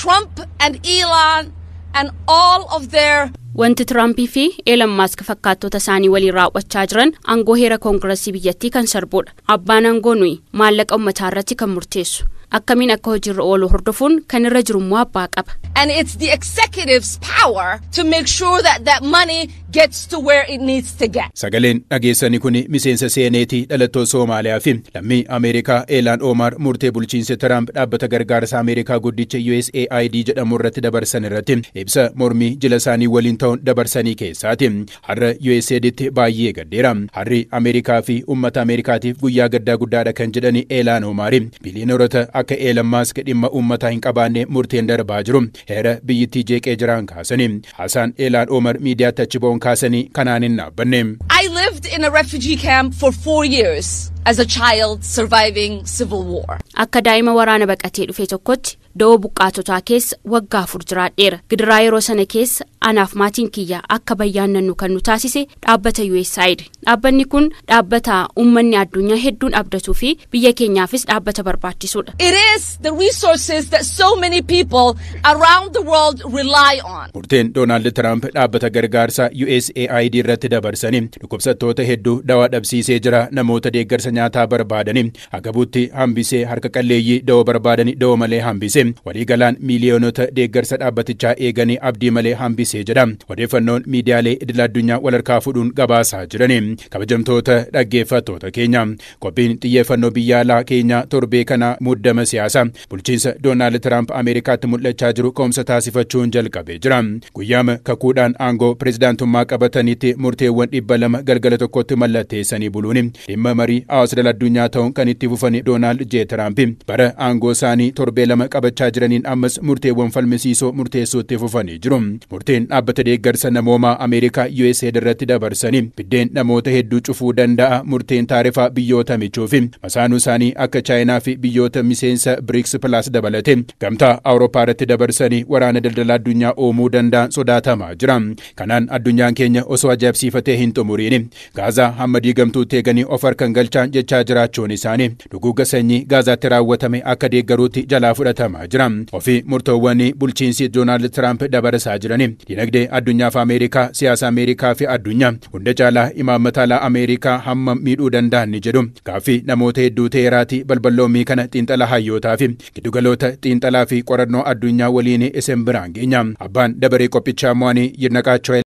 Trump and Elon and all of their wanti Tiraamp fi Elon Musk fakkaattota isaanii waliin raawwachaa jiran aangoo heera koongireesii biyyattii kan sarbuudha. Abbaan aangoo nuyi maallaqa uummataa irratti kan murteessu. Akkamiin akka hojiirra oolu hordofuun kan irra jiru immoo abbaa qaba. And it's the executive's power to make sure that that money gets to where it needs to get. Sagaleen dhageessanii kun miseensa seeneetii dhalatoo Soomaaliyaa fi lammii Ameerikaa Eelaan Omar murtee bulchiinsa Tiraamp dhaabbata gargaarsa Ameerikaa guddicha USAID jedhamu irratti dabarsan irratti ibsa mormii jila isaanii waliin ta'uun dabarsanii keessaati. Har'a USAIDtti baay'ee gaddeera. Harri Ameerikaa fi uummata Ameerikaatiif guyyaa gaddaa guddaadha kan jedhani Eelaan Omar biliyoonota akka Elon Musk dhimma uummataa hin qabaanne murteen darbaa jiru. Heera biyyittii jeeqee jiran kaasanii. Haasaan Eelaan Omar miidiyaatti achi ba'uun kaasanii kanaan hin dhaabbanne. I lived in a refugee camp for 4 years as a child surviving civil war. Akka daa'ima waraana baqatee dhufe tokkotti da'oo buqqaatotaa keessa waggaa 4 jiraadheera. Gidiraa yeroo sana keessa anaaf maatiin kiyya akka bayyaannannu kan nu taasise dhaabbata USAID. Dhaabbanni kun dhaabbata uummanni addunyaa hedduun abdatuu fi biyya keenyaafis dhaabbata barbaachisuudha. It is the resources that so many people around the world rely on. Murteen Doonaald Tiraamp dhaabbata gargaarsa USAID irratti dabarsanii dhukkubsattoota hedduu dawaa dhabsiisee jira. Namoota deeggarsa nyaataa barbaadanii agabuutti hambisee harka qalleeyyii dawoo barbaadanii dawoo malee hambise. Waliigalaan miiliyoonota deeggarsa dhaabbatichaa eeganii abdii malee hambisee jedha. Odeeffannoon miidiyaalee idil addunyaa walharkaa fuudhuun gabaasaa jirani. Kabajamtoota dhaggeeffattoota keenya qophiin xiyyeeffannoo biyya alaa keenya torbee kana muddama siyaasa bulchiinsa Doonaald Tiraamp Ameerikaatti mul'achaa jiru ka'umsa taasifachuun jalqabee jira. Guyyaama kakuudhaan aangoo pirezidaantummaa qabatanitti murteewwan 200 galgala tokkotti mallatteessanii buluun dhimma marii hawaasa idil addunyaa ta'uun kan itti fufan Doonaald J. Tiraamp bara aangoo isaanii torbee 2 qabachaa jiraniin ammas murteewwan falmisiisoo murteessuutti fufanii jiru. Murteen dhaabbata deeggarsa namoomaa Ameerikaa USAID irratti dabarsanii biddeen namoota hedduu cufuu danda'a. Murteen taarifaa biyyoota michuu fi masaanuu isaanii akka Chaayinaa fi biyyoota miseensa BRICS Plus dabalate gamtaa Awurooppaa irratti dabarsanii waraana daldala addunyaa uumuu danda'an sodaatamaa jira. Kanaan addunyaan keenya osoo ajaa'ibsiifatee hin xumuriin Gaazaa hamma diigamtuutti eeganii of harkan galchaan jechaa jiraachuun isaanii duguugga sanyii Gaazaatti raawwatame akka deeggaruutti jalaa fudhatamaa jira. Ofii murtoowwan bulchiinsi Doonaald Tiraamp dabarsaa jiranii dinagdee addunyaaf Ameerikaa siyaasa Ameerikaa fi addunyaa hunda caalaa imaammata alaa Ameerikaa hamma miidhuu danda'an ni jedhu. Gaaffii namoota hedduu ta'eeraati balballoomii kana xiinxala hayyootaa fi giddugaloota xiinxalaa fi qorannoo addunyaa waliin isin biraan geenya. Abbaan dabaree qophichaa mo'anii Yirnaqaachoo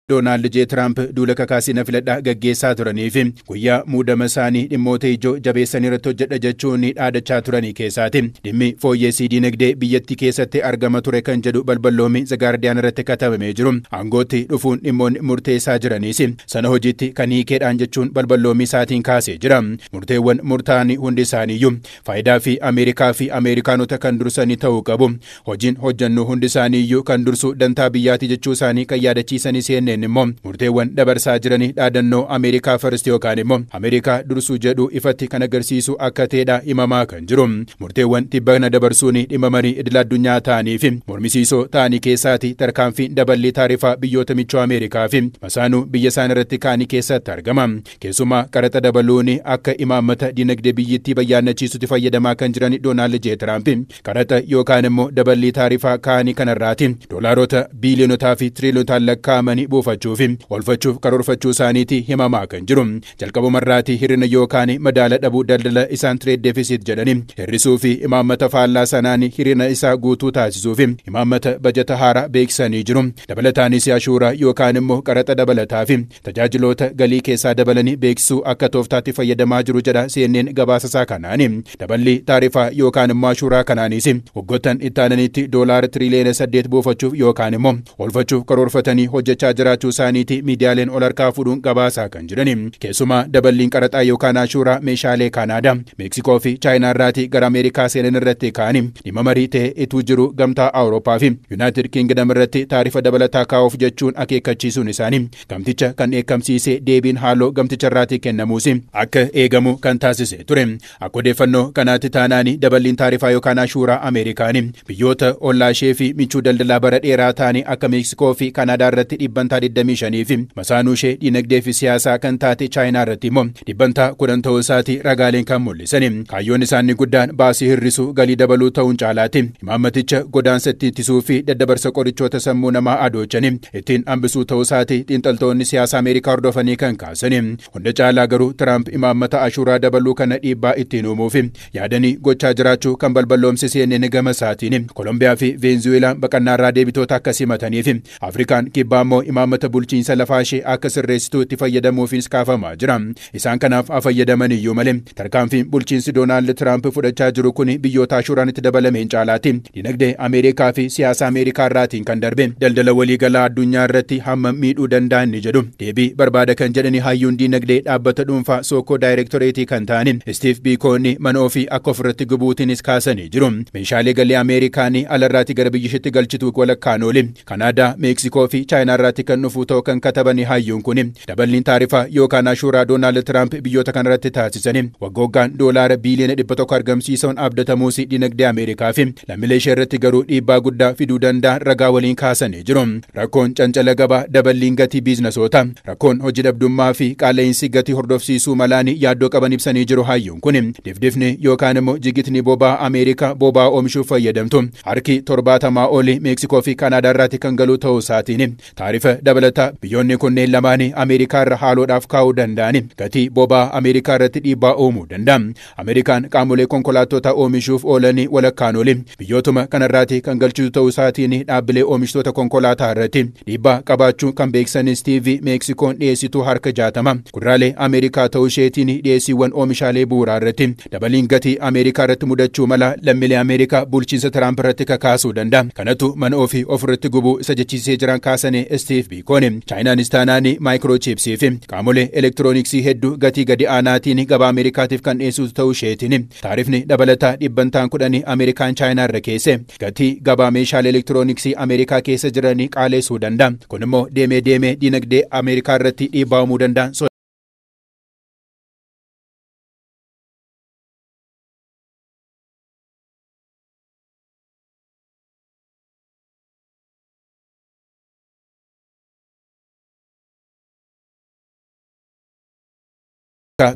Doonaald J. Tiraamp duula kakaasina filadhaa gaggeessaa turanii fi guyyaa muudama isaanii dhimmoota ijoo jabeessanii irratti hojjedha jechuun dhaadachaa turanii keessaati. Dhimmi fooyyessii dinagdee biyyattii keessatti argama ture kan jedhu balballoomii The Guardian irratti katabamee jiru. Aangootti dhufuun dhimmoonni murteessaa jiraniis sana hojiitti kan hiikeedhaan jechuun balballoomii isaatiin kaasee jira. Murteewwan murtaa'anii hundi isaaniiyyuu faayidaa fi Ameerikaa fi Ameerikaanota kan dursanii ta'uu qabu. Hojiin hojjannu hundi isaaniiyyuu kan dursu dantaa biyyaati jechuu isaanii kan yaadachiisanii seenne immoo murteewwan dabarsaa jiranii dhaadannoo Ameerikaa First yookaan immoo Ameerikaa dursuu jedhu ifatti kan agarsiisu akka ta'edha himamaa kan jiru. Murteewwan tibbana dabarsuun dhimma marii idil addunyaa ta'anii fi mormisiisoo ta'anii keessaati tarkaanfii daballee taarifaa biyyoota michuu Ameerikaa fi masaanuu biyya isaan irratti kaanii keessatti argama. Keessumaa qaraxa dabaluun akka imaammata dinagdee biyyattii bayyaannachiisutti fayyadamaa kan jiran Doonaald J. Tiraamp qaraxa yookaan immoo daballee taarifaa kaanii kanarraati doolaarota biiliyoonotaa fi tiriliyoonaan lakkaa'amanii buufachuuf olfachuuf karoorfachuu isaaniiti himamaa kan jiru. Jalqabumarraati hir'ina yookaan madaala dhabuu daldala isaan trade deficit jedhanii hir'isuu fi imaammata faallaa sanaan hir'ina isaa guutuu taasisuu fi imaammata bajata haaraa beeksisanii jiru. Dabalataanis ashuuraa yookaan immoo qaraxa dabalataa fi tajaajiloota galii keessaa dabalanii beeksisuu akka tooftaatti fayyadamaa jiru jedha CNN gabaasasaa kanaani. Daballi taarifaa yookaan immoo ashuuraa kanaanis waggoottan itti aananitti doolaara tiriliyoona 8 buufachuuf yookaan immoo olfachuuf karoorfatanii hojjechaa jira jiraachuu isaaniiti miidiyaaleen ol harkaa fuudhuun gabaasaa kan jiran. Keessumaa daballiin qaraxaa yookaan ashuuraa meeshaalee Kanaadaa, Meeksikoo fi Chaayinaa irraatii gara Ameerikaa seenan irratti ka'anii dhimma marii ta'e ituu jiru gamtaa Awurooppaa fi Yuunaayitid Kingdom irratti taarifa dabalataa kaa'uuf jechuun akeekkachiisuun isaanii gamticha kan eekamsiise deebiin haaloo gamticha irraatii kennamuus akka eegamu kan taasise ture. Akka odeeffannoo kanaatti taanaanii daballiin taarifaa yookaan ashuuraa Ameerikaanii biyyoota ollaa ishee fi michuu daldalaa bara dheeraa ta'anii akka Meeksikoo fi Kanaadaa irratti dhibbantaa 25 fi masaanuu ishee dinagdee fi siyaasaa kan taate Chaayinaa irratti immoo dhibbantaa 10 ta'uu isaati ragaaleen kan mul'isan. Kaayyoon isaanii guddaan baasii hir'isuu galii dabaluu ta'uun caalaatti imaammaticha godaansa ittisuu fi daddabarsa qorichoota sammuu namaa adoochan ittiin hambisuu ta'uu isaati xiinxaltoonni siyaasa Ameerikaa hordofanii kan kaasan. Hunda caalaa garuu Tiraamp imaammata ashuuraa dabaluu kana dhiibbaa ittiin uumuuf yaadanii gochaa jiraachuu kan balballoomsisee ni gama isaatiin Kolombiyaa fi Veenzuweelaan baqannaarraa deebitoota akka simataniif Afrikaan kibbaa immoo imaammata bulchiinsa lafaa ishee akka sirreessituu itti fayyadamuufis kaafamaa jira. Isaan kanaaf fayyadaman iyyuu malee tarkaanfiin bulchiinsi Doonaald Tiraamp fudhachaa jiru kun biyyoota ashuuraan itti dabalameen caalaatti dinagdee Ameerikaa fi siyaasa Ameerikaa irraatiin kan darbe daldala waliigalaa addunyaa irratti hamma miidhuu danda'an ni jedhu deebii barbaada kan jedhani hayyuun dinagdee dhaabbata dhuunfaa Sookoo daayirektoreetii kan ta'an Stiif Biikoonni mana ofii akka ofirratti gubuutiinis kaasanii jiru. Meeshaalee galii Ameerikaanii alarraatti gara biyyishitti galchitu walakkaan ooli Kanaadaa, Meeksikoo fi Chaayinaa irraatti kan dhufu ta'uu kan katabani hayyuun kun daballiin taarifaa yookaan ashuuraa Doonaald Tiraamp biyyoota kanarratti taasisan waggooggaan doolaara biiliyoona 100 argamsiisuun abdatamuus dinagdee Ameerikaa fi lammiilee ishee irratti garuu dhiibbaa guddaa fiduu danda'a ragaa waliin kaasanii jiru. Rakkoon cancala gabaa, daballiin gatii biiznasoota, rakkoon hojii dhabdummaa fi qaala'insi gatii hordofsiisuu malaan yaaddoo qaban ibsanii jiru hayyuun kun difdifni yookaan immoo jigitni boba'aa Ameerikaa boba'aa oomishuuf fayyadamtu harki 70 oli Meeksikoo fi Kanaadaa irraatti kan galuu ta'uu isaatiin taarifa dabalataa biyyoonni kunneen lamaan Ameerikaa irra haaloodhaaf kaa'uu danda'an gatii boba'aa Ameerikaa irratti dhiibbaa uumuu danda'a. Ameerikaan qaamolee konkolaattota oomishuuf oolan walakkaan oli biyyootuma kanarraatti kan galchitu ta'uu isaatiin dhaabbilee oomishtoota konkolaataa irratti dhiibbaa qabaachuu kan beeksan Stiivi Meeksikoon dhiyeessituu harka 60 kuduraalee Ameerikaa ta'uu isheetiin dhiyeessiiwwan oomishaalee bu'uuraa irratti dabaliin gatii Ameerikaa irratti mudachuu mala lammiilee Ameerikaa bulchiinsa Tiraamp irratti kakaasuu danda'a. Kanatu mana ofii ofirratti gubuu isa jechiisee jiran kaasanii Stiif Biikoon Chaayinaanis taanaan maayikiroochipsii fi qaamolee elektirooniksii hedduu gatii gadi aanaatiin gabaa Ameerikaatiif kan dhiyeessitu ta'uu isheetiin taarifni dabalataa dhibbantaan 10 Ameerikaan Chaayinaa irra keesse gatii gabaa meeshaalee elektirooniksii Ameerikaa keessa jiranii qaaleessuu danda'a. Kun immoo deemee dinagdee Ameerikaa irratti dhiibbaa uumuu danda'a.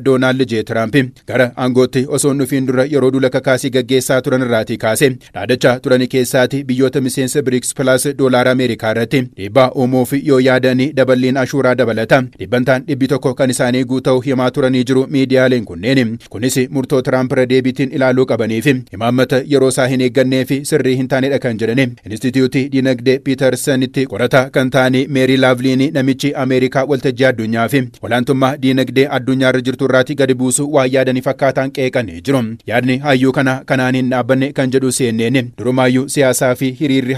Doonaald J. Tiraamp gara aangootti osoo dhufiin dura yeroo duula kakaasii gaggeessaa turan irraatii kaase dhaadachaa turani keessaati biyyoota miseensa BRICS Plus doolaara Ameerikaa irratti dhiibbaa uumuuf yoo yaadanii daballiin ashuuraa dabalata dhibbantaan 100 kan isaanii guuta'u himaa turanii jiru miidiyaaleen kunneen kunis murtoo Tiraamp irra deebiitiin ilaaluu qabaniif imaammata yeroo isaa hin eeggannee fi sirrii hin taanedha kan jedhan Inistituutii Dinagdee Piitersanitti qorataa kan ta'an Meerii Laavliin namichi Ameerikaa waltajjii addunyaa fi olaantummaa dinagdee addunyaa jirtu irraati gadi buusu waa yaadanii fakkaataan qeeqanii jiru. Yaadni hayyuu kanaaniin dhaabbanne kan jedhu CNN durumaayyuu siyaasaa fi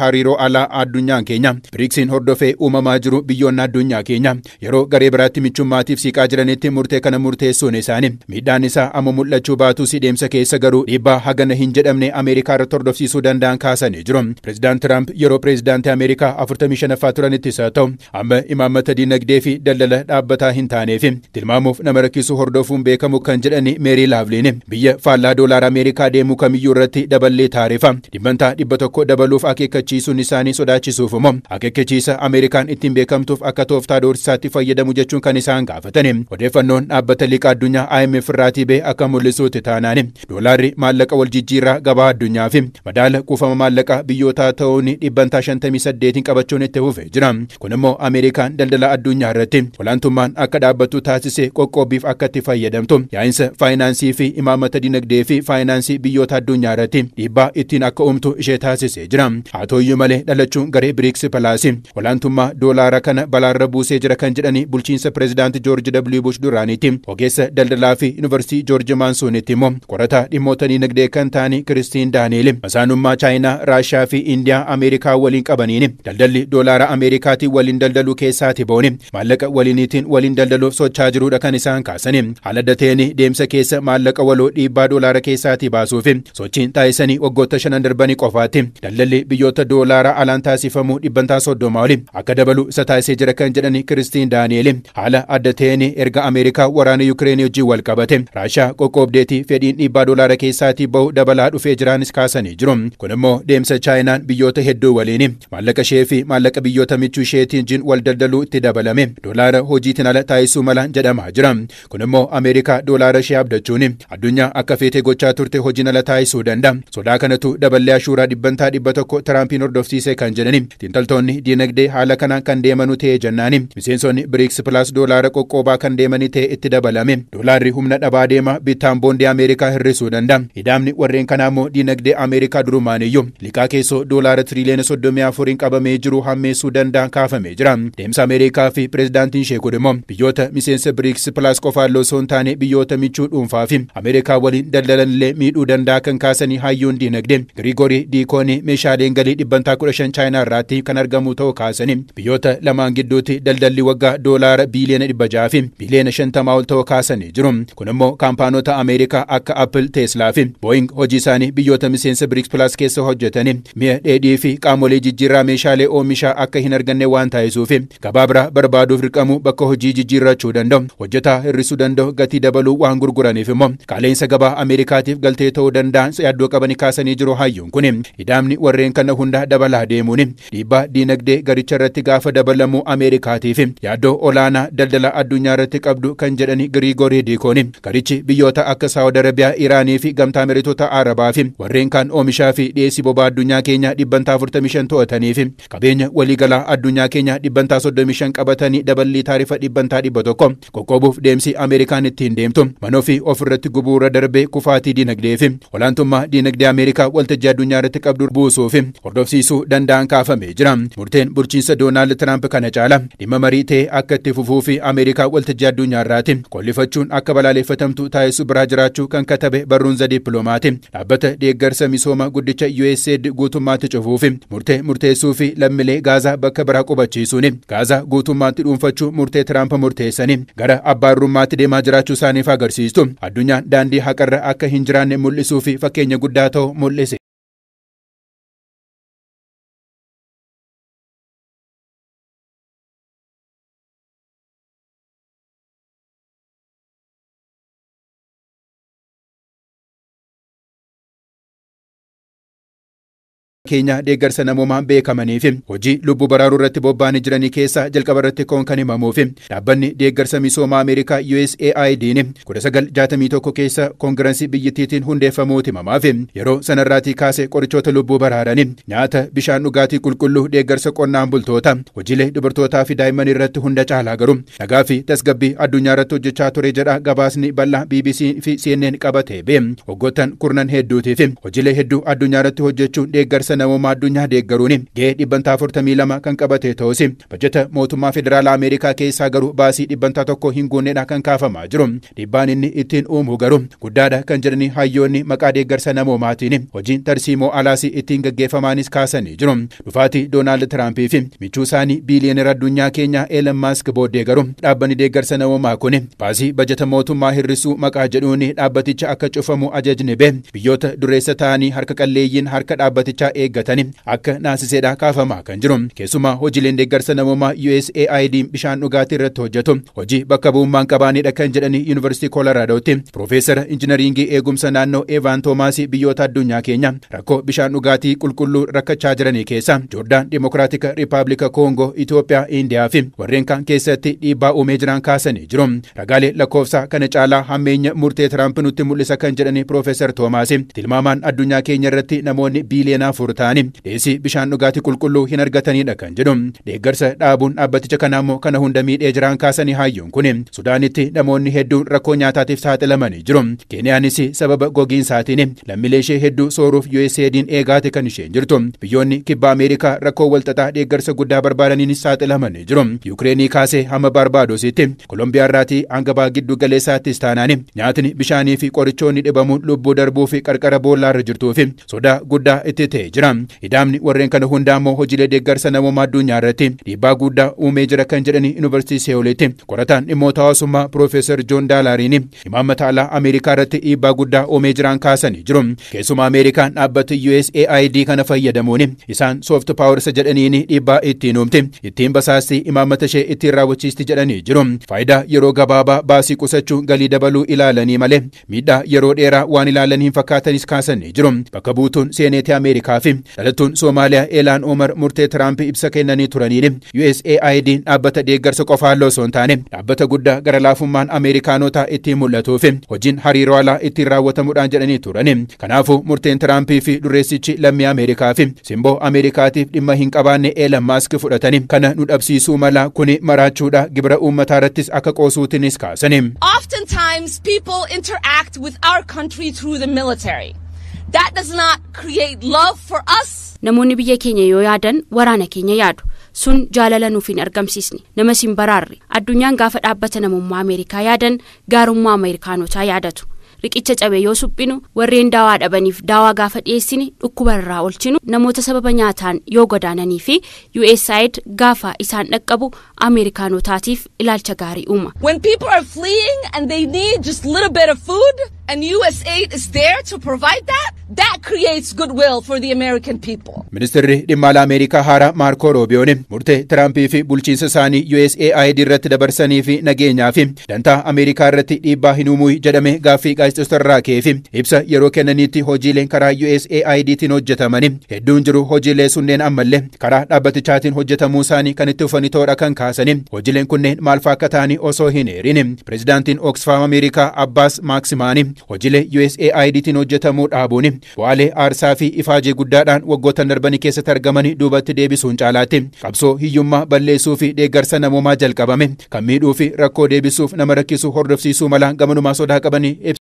hariiroo alaa addunyaan keenya BRICSiin hordofee uumamaa jiru biyyoonni addunyaa keenya yeroo garee biraatti michummaatiif siiqaa jiranitti murtee kana murteessuun isaanii miidhaan isaa amma mul'achuu baatus deemsa keessa garuu dhiibbaa hagana hin jedhamne Ameerikaa irratti hordofsiisuu danda'an kaasanii jiru. Pireezidaant Tiraamp yeroo pireezidaantii Ameerikaa 45ffaa turanittis haa ta'u amma imaammata dinagdee fi daldala dhaabbataa hin taaneef tilmaamuuf nama rakkisu hordofuun beekamu kan jedhani Meerii Laavliin biyya faallaa doolaara Ameerikaa deemuu kamiyyuu irratti daballee taarifa dhibbantaa 100 dabaluuf akeekkachiisuun isaanii sodaachisuuf immoo akeekkachiisa Ameerikaan ittiin beekamtuuf akka tooftaa doorsisaatti fayyadamu jechuun kan isaan gaafatan. Odeeffannoon dhaabbata liqaa addunyaa IMF irraatii ba'e akka mul'isuutti taanaan doolaarri maallaqa wal jijjiirraa gabaa addunyaa fi madaala kuufama maallaqaa biyyootaa ta'uun dhibbantaa 58 qabachuun itti fufee jira. Kun immoo Ameerikaan daldala addunyaa irratti olaantummaan akka dhaabbattu taasisee qoqqobbiif akka itti fayyadamtu yaa'insa faayinaansii fi imaamata dinagdee fi faayinaansii biyyoota addunyaa irratti dhiibbaa ittiin akka uumtu ishee taasisee jira. Haa ta'uyyuu malee dhalachuun garee BRICS Palaasi olaantummaa doolaara kana balaarra buusee jira kan jedhani bulchiinsa pireezidaanti George W. Bush duraaniiti. Ogeessa daldalaa fi Yuunivarsiitii George Mansonitti immoo qorataa dhimmoota dinagdee kan ta'ani Kiristiin Daani'eel masaanummaa Chaayinaa, Raashiyaa fi Indiyaa Ameerikaa waliin qabaniini daldalli doolaara Ameerikaatiin waliin daldaluu keessaati booni maallaqa waliiniitiin waliin daldaluuf socho'aa jiruudha kan isaan kaasani. Haala dateeni deemsa keessa maallaqa waloo dhiibbaa doolaara keessaati baasuuf sochiin taasisanii waggoota 5 darbanii qofaatti daldalli biyyoota doolaara alaan taasifamu 30% oli akka dabalu isa taasisee jira kan jedhani Kiristiin Daani'eel haala adda ta'een erga Ameerikaa waraana Yuukireenii wajjin wal qabate Raashiyaa qoqqoobdeetii fedhiin dhiibbaa doolaara keessaati bahu dabalaa dhufee jiraanis kaasanii jiru. Kun immoo deemsa Chaayinaan biyyoota hedduu waliin maallaqa ishee fi maallaqa biyyoota michuu isheetiin wal daldaluu itti dabalame doolaara hojiitiin ala taasisuu mala jedhamaa jira. Kun immoo Ameerikaa doolaara ishee abdachuun addunyaa akka feete gochaa turte hojiin ala taasisuu danda'a. Sodaa kanatu daballee ashuuraa 100% Tiraampiin hordofsiisee kan jedhani xiinxaltoonni dinagdee haala kanaan kan deemanu ta'ee jennaani miseensonni BRICS Plus doolaara qoqqoobaa kan deemanii ta'e itti dabalame doolaarri humna dhabaa deema bittaan boondii Ameerikaa hir'isuu danda'a. Idaamni warreen kanaa immoo dinagdee Ameerikaa durumaaniyyuu liqaa keessoo doolaara tiriliyoona 34 qabamee jiru hammeessuu danda'an kaafamee jira. Deemsa Ameerikaa fi pireezidaantiin ishee kun immoo biyyoota miseensa BRICS Plus qofaan osoo hin taane biyyoota michuu dhuunfaa fi Ameerikaa waliin daldalanillee miidhuu danda'a kan kaasanii hayyoon dinagdee Girigorii Diikoonii meeshaaleen galii 15 Chaayinaa irraatti kan argamu ta'uu kaasanii biyyoota lamaan gidduutti daldalli waggaa doolaara biiliyoona 600 fi biiliyoona 50 ol ta'uu kaasanii jiru. Kun immoo kaampaanota Ameerikaa akka Apple, Teslaa fi Boeing hojii isaanii biyyoota miseensa BRICS Plus keessa hojjetanii mi'a dheedhii fi qaamolee jijjiirraa meeshaalee oomishaa akka hin arganne waan taasisuuf gabaa biraa barbaaduuf dirqamu bakka hojii jijjiirrachuu danda'u hojjetaa hir'isuu danda'u gatii dabaluu waan gurguraniif immoo qaala'insa gabaa Ameerikaatiif galtee ta'uu danda'an yaaddoo qabanii kaasanii jiru hayyuun kun idaamni warreen kana hunda dabalaa deemuun dhiibbaa dinagdee garicha irratti gaafa dabalamu Ameerikaatiif yaaddoo olaanaa daldala addunyaa irratti qabdu kan jedhani Girigorii Diikoon garichi biyyoota akka Saawud Arabiyaa, Iraanii fi gamtaa Emireetota Arabaa fi warreen kaan oomishaa fi dhiyeessii boba'aa addunyaa keenya 45 to'atanii fi qabeenya waliigalaa addunyaa keenya 35 qabatanii daballii taarifa 100 qoqqoobuuf deemsi Ameerikaan ittiin deemtu manoo fi ofirratti gubuura darbee kufaatii dinagdee fi olaantummaa dinagdee Ameerikaa waltajjii addunyaa irratti qabdu buusuu fi hordofsiisuu danda'an kaafamee jira. Murteen bulchiinsa Doonaald Tiraamp kana caala dhimma marii ta'e akka itti fufuu fi Ameerikaa waltajjii addunyaa irraatti qollifachuun akka balaaleffatamu taasisuu biraa jiraachuu kan katabe barruunsa dippiloomaati dhaabbata deeggarsa misooma guddicha USAID guutummaatti cufuu fi murteessuu fi lammiilee Gaazaa bakka biraa qubachiisuun Gaazaa guutummaatti dhuunfachuu murtee Tiraamp murteessanii gara abbaarrummaatti deemaa jiraachuu isaaniif agarsiistu addunyaan daandii haqarra akka hin jiraanne mul'isuu fi fakkeenya guddaa ta'uu mul'ise. Keenya deeggarsa namoomaa beekamanii fi hojii lubbuu baraaruu irratti bobba'anii jiranii keessa jalqaba irratti kan himamuu fi dhaabbanni deeggarsa misoomaa Ameerikaa USAID 1961 keessa koongirensii biyyattiitiin hundeeffamuuti himamaa fi yeroo sanarraatii kaase qorichoota lubbuu baraaranii nyaata bishaan dhugaatii qulqulluu deeggarsa qonnaan bultoota hojiilee dubartootaa fi daa'imman irratti hunda caalaa garuu nagaa fi tasgabbii addunyaa irratti hojjechaa ture jedha gabaasni bal'aa BBC fi CNN qabatee waggoottan kurnan hedduutii fi hojiilee hedduu addunyaa irratti hojjechuun deeggarsa namoomaa addunyaa deeggaruun gahee 142 kan qabate ta'us bajeta mootummaa federaalaa Ameerikaa keessaa garuu baasii 100 hin guunneedha kan kaafamaa jiru. Dhiibbaan inni ittiin uumu garuu guddaadha kan jedhani hayyoonni maqaa deeggarsa namoomaatiin hojiin tarsiimoo alaasii ittiin gaggeeffamaanis kaasanii jiru. Dhufaatii Doonaald Tiraampii fi michuu isaanii biiliyoonera addunyaa keenya Elon Musk booddee garuu dhaabbanni deeggarsa namoomaa kun baasii bajeta mootummaa hir'isuu maqaa jedhuun dhaabbaticha akka cufamu ajajni biyyoota dureessa ta'anii harka qalleeyyiin harka dhaabbatichaa eeggatanii akka naasiseedha kaafamaa kan jiru. Keessumaa hojiileen deeggarsa namoomaa USAID bishaan dhugaatii irratti hojjetu hojii bakka bu'ummaan qabaanidha kan jedhani Yuunivarsiitii Koolaraadootti Piroofeesara Injinariingii eegumsa naannoo Eevaan Toomaasii biyyoota addunyaa keenya rakkoo bishaan dhugaatii qulqulluu rakkachaa jiranii keessa Joordaan, Dimokiraatika Rippaabilika Koongoo, Itoophiyaa, Indiyaa fi warreen kaan keessatti dhiibbaa uumee jiran kaasanii jiru. Ragaalee lakkoofsaa kana caalaa hammeenya murtee Tiraamp nutti mul'isa kan jedhani Piroofeesar Toomaasii tilmaamaan addunyaa keenya irratti namoonni biiliyoona 4 14 ta'anii dhiyeessii bishaan dhugaatii qulqulluu hin argatanidha kan jedhu. Deeggarsa dhaabuun dhaabbaticha kanaa immoo kana hunda miidhee jiraan kaasanii hayyoon kun Sudaanitti namoonni hedduun rakkoo nyaataatiif saaxilamanii jiru. Keeniyaanis sababa gogiinsaatiin lammiilee ishee hedduu sooruuf USAID'n eegaate kan isheen jirtu. Biyyoonni kibba Ameerikaa rakkoo walxaxaa deeggarsa guddaa barbaadaniinis saaxilamanii jiru. Yuukireenii kaasee hamma Barbaadositti Kolombiyaarraatii hanga giddu galeessaattis taanaan nyaatni bishaanii fi qorichoonni dhibamuun lubbuu darbuu fi qarqara boollaarra jirtuu fi sodaa guddaa itti ta'ee jira. Idaamni warreen kana hundaa immoo hojiilee deeggarsa namoomaa addunyaa irratti dhiibbaa guddaa uumee jira kan jedhani Yuunivarsiitii Seewulitti qorataan dhimmoota hawaasummaa Piroofeesar Joon Daalaariin imaammata alaa Ameerikaa irratti dhiibbaa guddaa uumee jiran kaasanii jiru. Keessumaa Ameerikaan dhaabbata USAID kana fayyadamuun isaan soft power jedhaniin dhiibbaa ittiin uumte ittiin basaastii imaammata ishee ittiin raawwachiisti jedhanii jiru. Faayidaa yeroo gabaabaa baasii qusachuu galii dabaluu ilaalanii malee miidhaa yeroo dheeraa waan ilaalanii hin fakkaatanis kaasanii jiru. Bakka buutuun seeneetii Ameerikaa fi dhalattuun Soomaaliyaa Eelaan Omar murtee Tiraamp ibsa kennanii turaniin USAID dhaabbata deeggarsa qofaan osoo hin taane dhaabbata guddaa gara laafummaan Ameerikaanotaa ittiin mul'atuu fi hojiin hariiroo alaa ittiin raawwatamuudhaan jedhanii turan. Kanaafuu murteen Tiraampii fi dureessichi lammii Ameerikaa fi simboo Ameerikaatiif dhimma hin qabaanne Eelan Maask fudhatanii kana nu dhabsiisuu mala kuni maraachuudha gibira uummataa irrattis akka qoosuutinis kaasani. Oftentimes people interact with our country through the military. That does not create love for us. Namoonni biyya keenya yoo yaadan waraana keenya yaadu. Sun jaalala nuuf hin argamsiisne. Nama sin baraarre. Addunyaan gaafa dhaabbata namummaa Ameerikaa yaadan gaarummaa Ameerikaanotaa yaadatu. Riqicha cabee yoo suphinu warreen daawaa dhabaniif daawaa gaafa dhiyeessine dhukkuba irraa olchinu namoota sababa nyaataan yoo godaananii fi USAID gaafa isaan dhaqqabu Ameerikaanotaatiif ilaalcha gaarii uuma. When people are fleeing and they need just a little bit of food and USAID is there to provide that creates goodwill for the American people. Ministeerri dhimma alaa Ameerikaa haaraa Maarko Rubioon murtee Tiraampii fi bulchiinsa isaanii USAID irratti dabarsanii fi nageenyaa fi dantaa Ameerikaa irratti dhiibbaa hin uumuu jedhame gaaffii gaazexeessitoota keefi ibsa yeroo kennaniitti hojiileen karaa USAIDtiin hojjetamanii hedduun jiru. Hojiilee sunneen ammallee karaa dhaabbatichaatiin hojjetamuu isaanii kan itti ufanii toora kan kaasanii hojiileen kunneen maal akka ta'anii osoo hin eerin. Pireezidaantiin Oxfam Ameerikaa Abbaas Maaksimaanii hojiilee USAIDtiin hojjetamuu dhaabuun bu'aalee aarsaa fi ifaajee guddaadhaan waggoota darbanii keessatti argamanii duubatti deebisuun caalaatti qabsoo hiyyummaa balleessuu fi deeggarsa namoomaa jalqabame kan miidhuu fi rakkoo deebisuuf nama rakkisuu hordofsiisuu mala gamanumaa sodaa qabanii ibsa.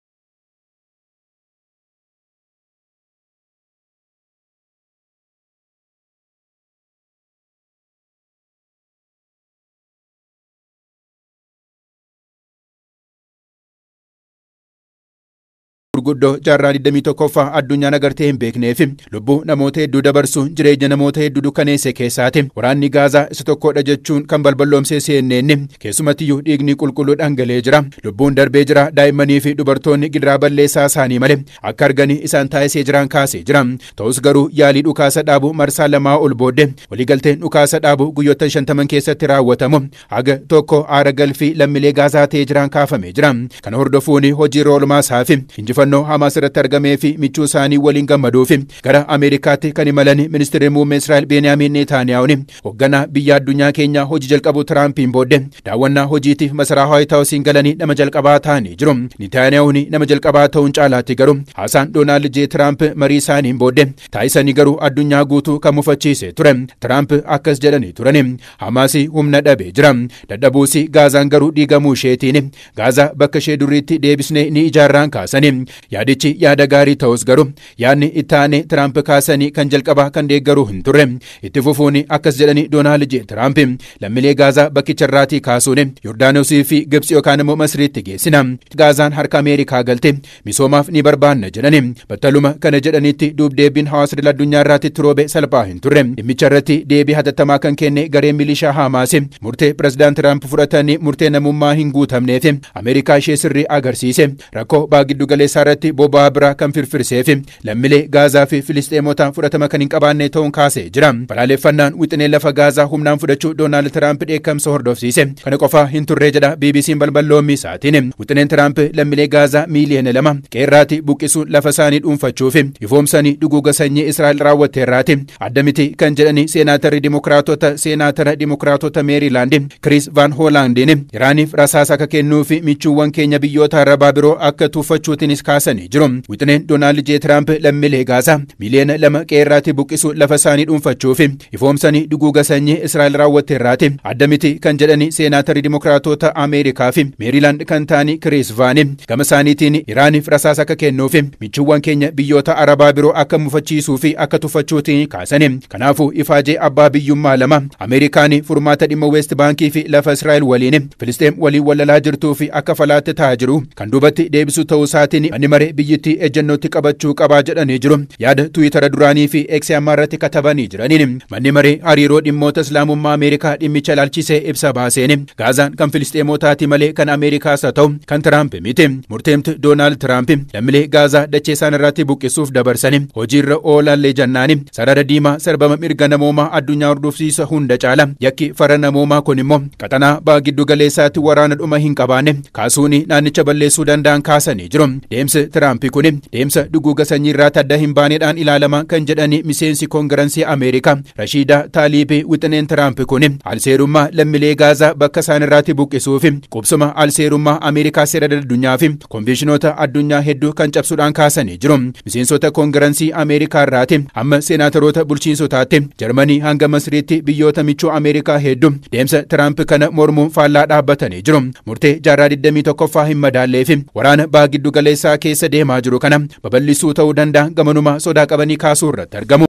Gurguddoo jaarraa 21ffaa addunyaan agartee hin beekneef lubbuu namoota hedduu dabarsuun jireenya namoota hedduu dukkaneesse keessaati. Waraanni Gaazaa isa tokkodha jechuun kan balballoomsee CNN keessumattiyyuu dhiigni qulqulluu dhangalee jira. Lubbuun darbee jira. Daa'immanii fi dubartoonni gidiraa balleessaa isaanii malee akka arganii isaan taasisee jiran kaasee jira. Ta'us garuu yaalii dhukaasa dhaabuu marsaa lamaa ol booddee waliigalteen dhukaasa dhaabuu guyyoota 50 keessatti raawwatamu haga tokko aara galfii lammiilee Gaazaa ta'ee jiran kaafamee jira. Kana hordofuun hojii roolmaasaa fi Hamaas irratti argamee fi michuu isaanii waliin gammaduu fi gara Ameerikaatti kan imalan ministeerri muummee Israa'el Beniyaamin Netanyahuun hoogganaa biyya addunyaa keenyaa hojii jalqabuu Tiraampiin booddee daawwannaa hojiitiif masaraa White Houseen galanii nama jalqabaa ta'anii jiru. Netanyahuun nama jalqabaa ta'uun caalaatti garuu haasaan Doonaald Tiraamp marii isaaniin booddee taasisanii garuu addunyaa guutuu kan mufachiise ture. Tiraamp akkas jedhanii turan. Hamaas humna dhabee jira. Dadhabuusi Gaazaan garuu diigamuu isheetiin Gaazaa bakka ishee duriitti deebisnee ni ijaarraan kaasanii. Yaadichi yaada gaarii ta'us garuu yaadni ittaane Tiraamp kaasanii kan jalqabaa kan deeggaruu hin turre. Itti fufuun akkas jedhanii Doonaald Tiraamp lammiilee Gaazaa bakkicharraatii kaasuun Yordaanosii fi Gibxi yookaan immoo Masriitti geessina. Gaazaan harka Ameerikaa galte misoomaaf ni barbaanna jedhani. Battaluma kana jedhanitti duubdeebiin hawaasa addunyaa irraatti tiroobe salphaa hin turre. Dhimmicha irratti deebii hatattamaa kan kenne gareen milishaa Hamaas murtee pireezidaant Tiraamp fudhatanii murtee namummaa hin guutamneef Ameerikaa ishee sirrii agarsiise. Rakkoo baagiddu galeessaa irratti boba'aa biraa kan firfirsee fi lammiilee Gaazaa fi Filisxeemota fudhatama kan hin qabaanne ta'uun kaasee jira. Balaaleffannaan wixinee lafa Gaazaa humnaan fudhachuu Doonaald Tiraamp dheekkamsa hordofsiise. Kana qofaa hin turree jedha BBC'n balballoomii isaatiin. Wixineen Tiraamp lammiilee Gaazaa miiliyoona 2 qeerraatti buqqisuun lafa isaanii dhuunfachuu fi ifoomsanii dhuguuga sanyii Israa'el raawwatteerraati. Adda miti kan jedhani seenaatara dimokiraatota Meerilaand Chris Van Hollandin Iraaniif rasaasa akka kennuu fi michuuwwan keenya biyyoota Arabaa biroo akka tuuffachuutiinis kaasanii jiru. Wixineen Doonaald J. Tiraamp lammiilee Gaazaa miliyoona 2 qeerraatti buqqisuu lafa isaanii dhuunfachuuf ifoomsanii duguuga sanyii Israa'el raawwatte irraati adda miti kan jedhani seenaatarii dimokiraatota Ameerikaa fi Meeriilaand kan ta'anii Kiriis Vaani gama isaaniitiin Iraaniif rasaasa akka kennuuf michuuwwan keenya biyyoota Arabaa biroo akka mufachiisuu fi akka tuffachuutiin kaasani. Kanaafuu ifaajee abbaa biyyummaa lama Ameerikaan furmaata dhimma West Baankii fi lafa Israa'el waliin Filisxeem waliin wallalaa jirtuu fi akka falaatti ta'aa jiru kan duubatti deebisu ta'uu isaatiin manni maree biyyittii ejjennootti qabachuu qabaa jedhanii jiru. Yaada Tiwiitara duraanii fi X irratti katabanii jiraniin manni maree hariiroo dhimmoota Islaamummaa Ameerikaa dhimmicha ilaalchisee ibsa baaseen Gaazaan kan Filisxeemotaati malee kan Ameerikaas haa ta'u kan Tiraamp miti. Murteemti Doonaald Tiraamp lammiilee Gaazaa dachee isaan irratti buqqisuuf dabarsanii hojiirra oolallee jannaani sarara diimaa sarbama mirga namoomaa addunyaa hordofsiisa hunda caala yakki farra namoomaa kun immoo qaxanaa ba'a giddu galeessaatti waraana dhuma hin qabaanne kaasuun naannicha balleessuu danda'an kaasanii jiru. Deemsi Tiraamp kun deemsa duguuga sanyii irraa adda hin baaneedhaan ilaalama kan jedhani miseensi koongirensii Ameerikaa Rashiida Taaliibii wixineen Tiraamp kun alseerummaa lammiilee Gaazaa bakka isaan irratti buqqisuuf qubsuma alseerummaa Ameerikaa seera addunyaa fi konvenshiinoota addunyaa hedduu kan cabsuudhaan kaasanii jiru. Miseensota koongirensii Ameerikaa irraati amma seenaataroota bulchiinsotaatti Jarmanii hanga Masriitti biyyoota michuu Ameerikaa hedduu deemsa Tiraamp kana mormuun faallaa dhaabbatanii jiru. Murtee jaarraa 21ffaa hin madaallee fi waraana ba'a giddu galeessaa keessa deemaa jiru kana babal'isuu ta'uu danda'a gamanuma sodaa qabanii kaasuu irratti argamu.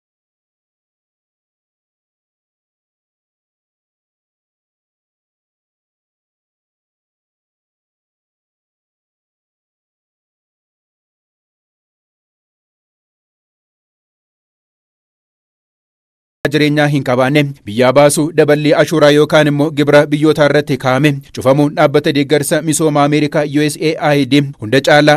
jireenyaa hin qabaanne biyyaa baasuu daballii ashuuraa yookaan immoo gibira biyyoota irratti kaa'ame cufamuun dhaabbata deeggarsa misooma Ameerikaa USAID hunda caalaa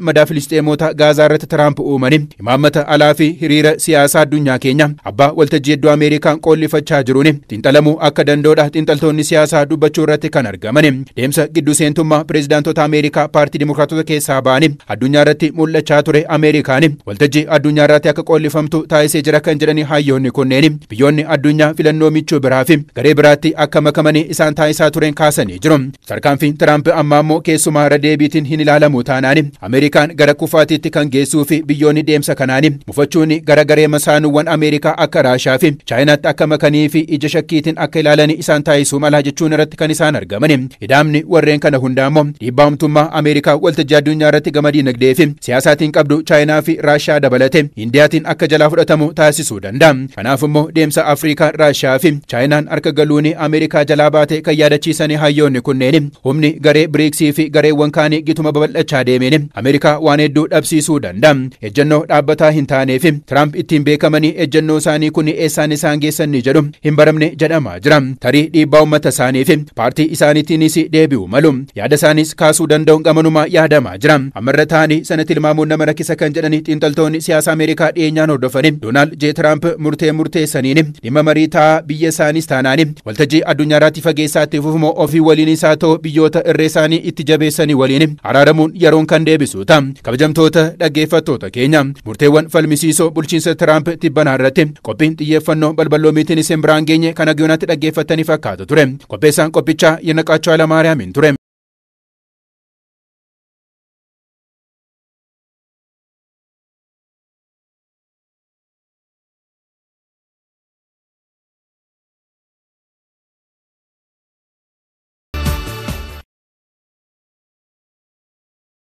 madaa Filisxeemota Gaazaa irratti Tiraamp uumani imaammata alaa fi hiriira siyaasaa addunyaa keenya abbaa waltajjii hedduu Ameerikaan qollifachaa jiruun xiinxalamuu akka danda'udha xiinxaltoonni siyaasaa dubbachuu irratti kan argaman. Deemsa gidduu seentummaa pireezidaantota Ameerikaa paartii dimokiraatota keessaa ba'anii addunyaa irratti mul'achaa ture Ameerikaan waltajjii addunyaa irratti akka qollifamtu taasisee jira kan jedhani hayyoonni kunneen biyyoonni addunyaa filannoo michuu biraa fi garee biraatti akka makamanii isaan taasisaa turan kaasanii jiru. Tarkaanfiin Tiraamp ammaa immoo keessumaa irra deebiitiin hin ilaalamu taanaan Ameerikaan gara kufaatiitti kan geessuu fi biyyoonni deemsa kanaan mufachuun gara garee masaanuuwwan Ameerikaa akka Raashaa fi Chaayinaatti akka makanii fi ija shakkiitiin akka ilaalanii isaan taasisuu mala jechuun irratti kan isaan argaman. Hidhaamni warreen kana hundaa immoo dhiibbaa'umtummaa Ameerikaa waltajjii addunyaa irratti gama diinagdee fi siyaasaatiin qabdu Chaayinaa fi Raashaa dabalate Indiyaatiin akka jalaa fudhatamu taasisuu danda'a. Kanaaf immoo deemsa Afrikaa Raashaa fi Chaayinaan harka galuun Ameerikaa jalaa baate kan yaadachiisanii hayyoonni kunneen humni garee BRICS fi gareewwan kaanii gituma babal'achaa deemeen Ameerikaa waan hedduu dhabsiisuu danda'a. Ejjennoo dhaabbataa hin taanee fi Tiraamp ittiin beekamanii ejjennoo isaanii kun eessaan isaan geessan jedhu hin baramne jedhamaa jira. Tarii dhiibbaa uummata isaanii fi paartii isaaniitiinis deebi'u malu. Yaada isaanis kaasuu danda'uun gamanumaa yaadamaa jira. Ammarra ta'anii sana tilmaamuun nama rakkisa kan jedhanii xiinxaltoonni siyaasa Ameerikaa dhiyeenyaan hordofanii Doonaald J. Tiraamp murteessaniin dhimma marii taa'aa biyya isaaniis taanaan waltajjii addunyaa irratti fageessaatti fufumoo ofii waliin isaa ta'u biyyoota irree isaanii itti jabeessanii waliin araaramuun yeroon kan deebisu ta'a. Kabajamtoota dhaggeeffattoota keenya murteewwan falmisiisoo bulchiinsa Tiraamp tibbanaa irratti qophiin xiyyeeffannoo balbaloomiitiin isin biraan geenye kan agiyoonaatti dhaggeeffatanii fakkaatu ture. Qopheessaan qophichaa Yennaqaachoo Alamaariyaamiin ture.